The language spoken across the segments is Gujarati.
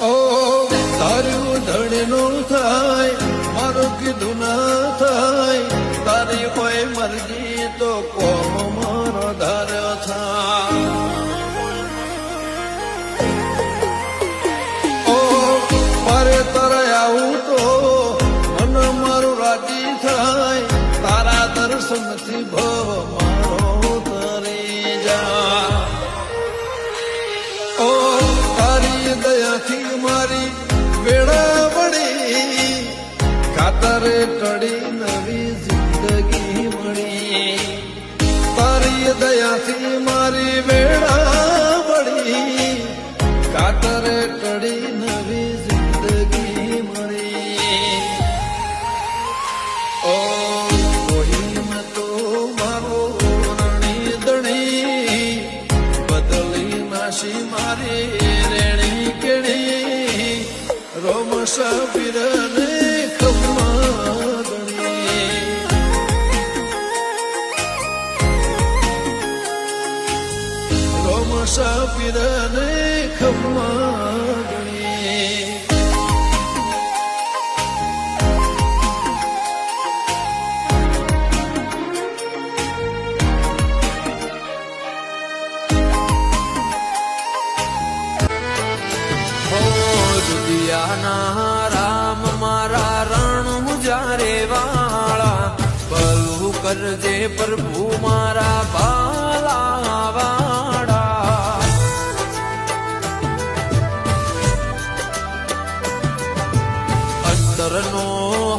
ઓ તારું ધણીનું થાય મારું કીધું ના થાય તારી કોઈ મરજી તો કોમ મારો ધાર્યો થાય ઓ મારે તારે આવું તો મન મારું રાજી થાય તારા દર્શનથી ભવ મારો તરી જા ઓ તારી દયાથી મારી વેળા વળી ખાતરે ટળી નવી જિંદગી મળી તારી દયાથી મારી વેળા વળી ખાતરે ટળી નવી જિંદગી મળી ઓ કોહીમ તો મારો રણી દણી બદલી નાશી મારી રેણી કેણી રોમશ પીરને ખમ્મા ગણી રોમશ પીરને ખમ્મા ગણી દુનિયાના રામ મારા રણ મુજારે વાળા ભલું કરજે પ્રભુ મારા બાલા વાળા અંતરનો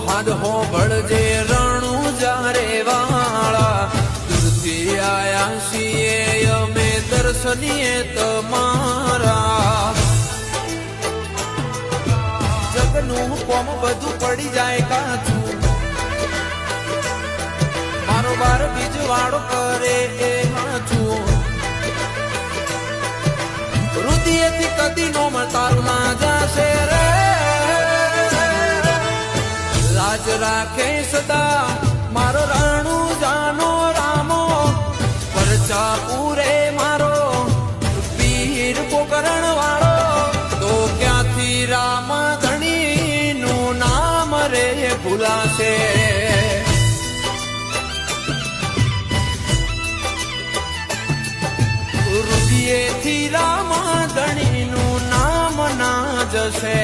હાથ હોબળજે રણુ જારે વાળા દૂરથી આયા છીએ અમે દર્શનીએ તમારા જગનું કોમ બધું પડી જાય કાચું મારો બાર બીજ વાળો કરે એ હાચું હૃદયથી કદી નો તારું ના જાશે રે લાજ રાખે સદા મારો રાણુ જાનો રામો પરચા પૂરે મારો વીર પોકરણ વાળો તો ક્યાંથી રામ ભૂલાશે હૃદયેથી રામા ધણીનું નામ ના જશે